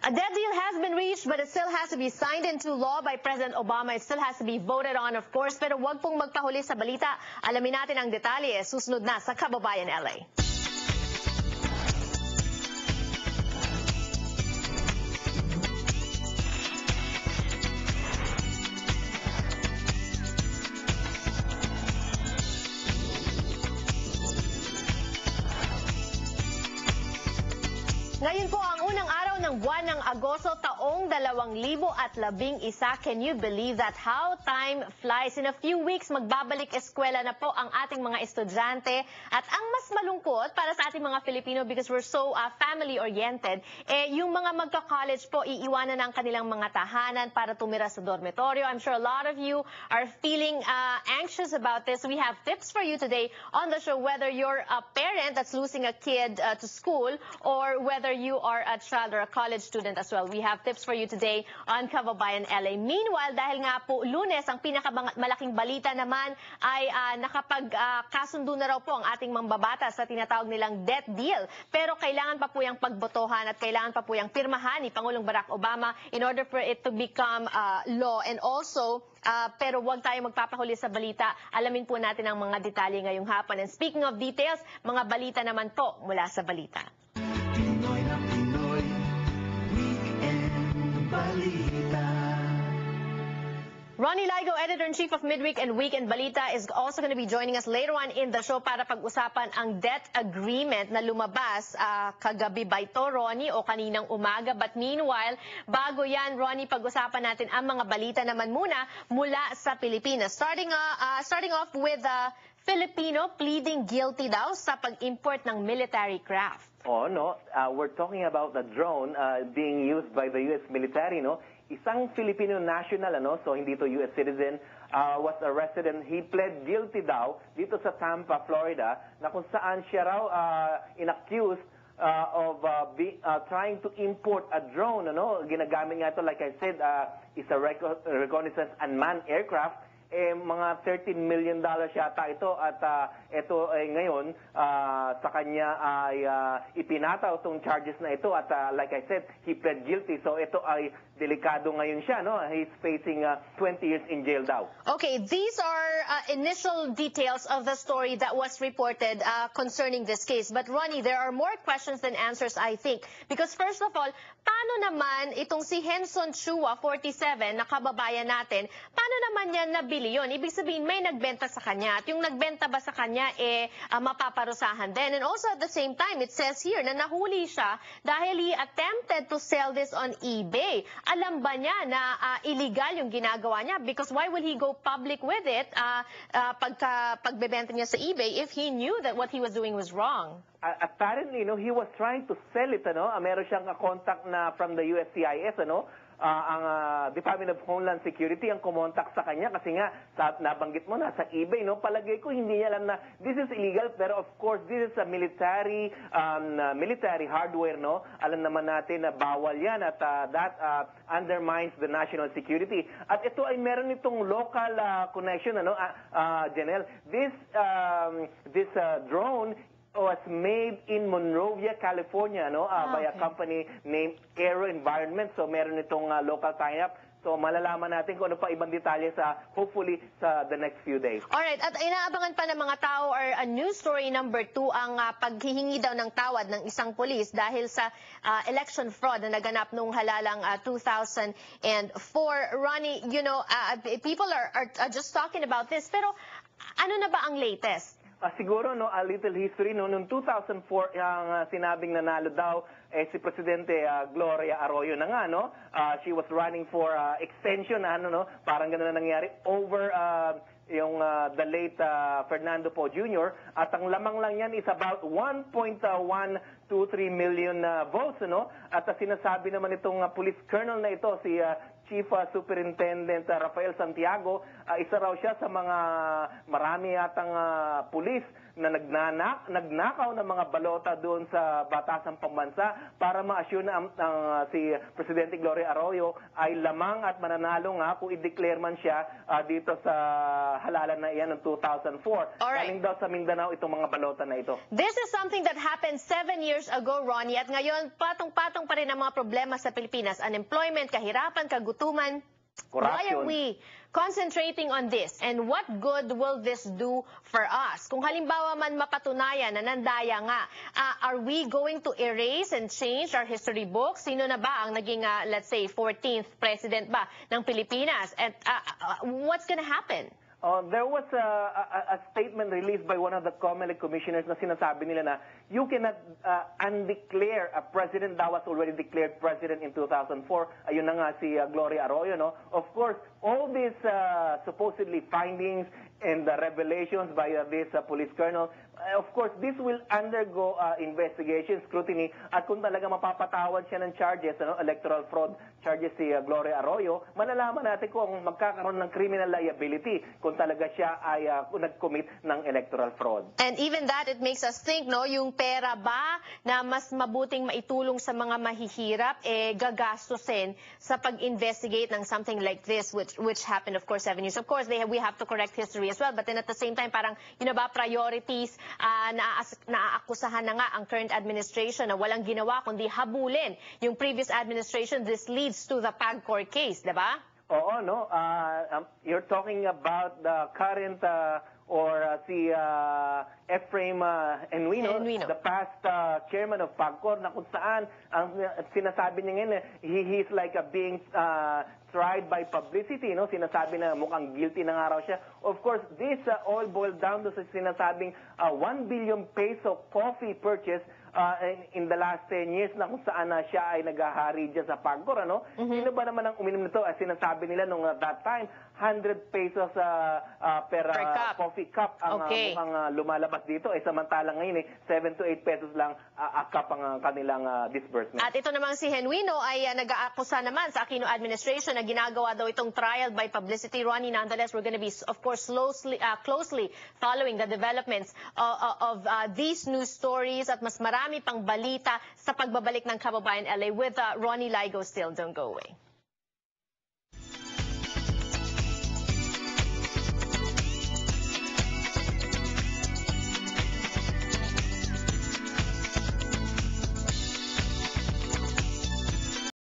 A dead deal has been reached, but it still has to be signed into law by President Obama. It still has to be voted on, of course. Pero wag pong magpahuli sa balita. Alamin natin ang detalye. Susunod na sa Kababayan LA. Ngayon po ang unang araw ng buwan ng Agosto taong 2011. Can you believe that? How time flies. In a few weeks, magbabalik eskwela na po ang ating mga estudyante. At ang mas malungkot para sa ating mga Filipino, because we're so family-oriented, yung mga magka-college po, iiwanan ang kanilang mga tahanan para tumira sa dormitoryo. I'm sure a lot of you are feeling anxious about this. We have tips for you today on the show, whether you're a parent that's losing a kid to school or whether you are a child or a college student as well. We have tips for you today on Kababayan LA. Meanwhile, dahil nga po Lunes, ang pinakamalaking balita naman ay nakapagkasundo na raw po ang ating mambabatas sa tinatawag nilang debt deal. Pero kailangan pa po yung pagbotohan at kailangan pa po yung pirmahan ni Pangulong Barack Obama in order for it to become law. And also, pero huwag tayo magpapahuli sa balita. Alamin po natin ang mga detalye ngayong hapon. And speaking of details, mga balita naman po mula sa balita. Pinoy na Pinoy, Weekend Balita. Ronnie Ligo, Editor-in-Chief of Midweek and Weekend Balita, is also going to be joining us later on in the show para pag-usapan ang debt agreement na lumabas kagabi ba ito, Ronnie, o kaninang umaga. But meanwhile, bago yan, Ronnie, pag-usapan natin ang mga balita naman muna mula sa Pilipinas. Starting off with Filipino pleading guilty daw sa pag-import ng military craft. Oh, no. We're talking about the drone being used by the U.S. military, no? Isang Filipino national, so hindi to U.S. citizen, was arrested and he pled guilty daw dito sa Tampa, Florida, na kung saan siya raw inaccused of trying to import a drone, Ginagamit nga ito, like I said, is a reconnaissance unmanned aircraft. Mga $13 million yata ito at ito ay ngayon sa kanya ay ipinataw itong charges na ito at like I said, he pled guilty. So ito ay delikado ngayon siya, He's facing 20 years in jail daw. Okay, these are initial details of the story that was reported concerning this case. But Ronnie, there are more questions than answers, I think. Because first of all, paano naman itong si Henson Chua, 47, na kababayan natin, paano naman niya nabili yun? Ibig sabihin, may nagbenta sa kanya. At yung nagbenta ba sa kanya, mapaparusahan din. And also at the same time, it says here na nahuli siya dahil he attempted to sell this on eBay. Alam ba niya na illegal yung ginagawa niya? Because why will he go public with it pagbebenta niya sa eBay if he knew that what he was doing was wrong? Apparently, he was trying to sell it, Meron siyang contact na from the USCIS, ang Department of Homeland Security ang kumontak sa kanya kasi nga nabanggit mo na sa eBay, palagay ko hindi niya alam na this is illegal, pero of course this is a military hardware, Alam naman natin na bawal yan at that undermines the national security. At ito ay meron itong local connection, Janelle. This drone was made in Monrovia, California, by a company named Aero Environment. So meron itong local tie-up. So malalaman natin kung ano pa ibang detalye hopefully sa the next few days. Alright, at inaabangan pa ng mga tao or news story number 2 ang paghihingi daw ng tawad ng isang pulis dahil sa election fraud na naganap noong halalang 2004. Ronnie, people are just talking about this, pero ano na ba ang latest? Siguro, a little history, noong 2004, ang sinabing nanalo daw, si Presidente Gloria Arroyo na nga, She was running for extension, parang gano'n na nangyari, over the late Fernando Poe Jr. At ang lamang lang yan is about 1.123 million votes, At sinasabi naman itong police colonel na ito, si Chief Superintendent Rafael Santiago, isa raw siya sa mga marami yatang pulis na nagnakaw ng mga balota doon sa Batasang Pambansa para ma-assure na si Presidente Gloria Arroyo ay lamang at mananalo nga kung i-declare man siya dito sa halalan na iyan ng 2004. Alright. Galing daw sa Mindanao itong mga balota na ito. This is something that happened 7 years ago, Ronnie, at ngayon patong-patong pa rin ang mga problema sa Pilipinas. Unemployment, kahirapan, kagutuman. Why are Corruption. we concentrating on this? And what good will this do for us? Kung halimbawa man mapatunayan na nandaya nga, are we going to erase and change our history books? Sino na ba ang naging, let's say, 14th president ba ng Pilipinas? And what's gonna happen? There was a statement released by one of the COMELEC commissioners na sinasabi nila na you cannot undeclare a president that was already declared president in 2004. Ayun na nga si Gloria Arroyo, no? Of course, all these supposedly findings and the revelations by this police colonel, of course, this will undergo investigation, scrutiny, at kung talaga mapapatawad siya ng charges, electoral fraud charges si Gloria Arroyo, malalaman natin kung magkakaroon ng criminal liability kung talaga siya ay nag-commit ng electoral fraud. And even that, it makes us think, no, yung pera ba na mas mabuting maitulong sa mga mahihirap, gagastusin sa pag-investigate ng something like this, which happened, of course, 7 years. Of course, we have to correct history as well, but then at the same time, parang, yun na ba, priorities, naaakusahan na nga ang current administration na walang ginawa kundi habulin yung previous administration. This leads to the PAGCOR case, diba? Oo, no? You're talking about the current si Ephraim Enwino, the past chairman of PAGCOR, na kung saan ang sinasabi niya ngayon, he's like being tried by publicity, no? Sinasabi na mukhang guilty na nga raw siya. Of course, this all boiled down to sa sinasabing 1 billion peso coffee purchase in the last 10 years na kung saan siya ay naghahari dyan sa PAGCOR, ano? Sino ba naman ang uminom nito? Sinasabi nila nung that time, 100 pesos per cup. coffee cup ang mukhang lumalabas dito. Samantalang ngayon, 7 to 8 pesos lang a cup ang kanilang disbursement. At ito namang si Genuino ay nag-aakusa naman sa Aquino administration na ginagawa daw itong trial by publicity. Ronnie, nonetheless, we're going to be, of course, closely following the developments of these news stories at mas marami pang balita sa pagbabalik ng Kababayan LA with Ronnie Ligo still. Don't go away.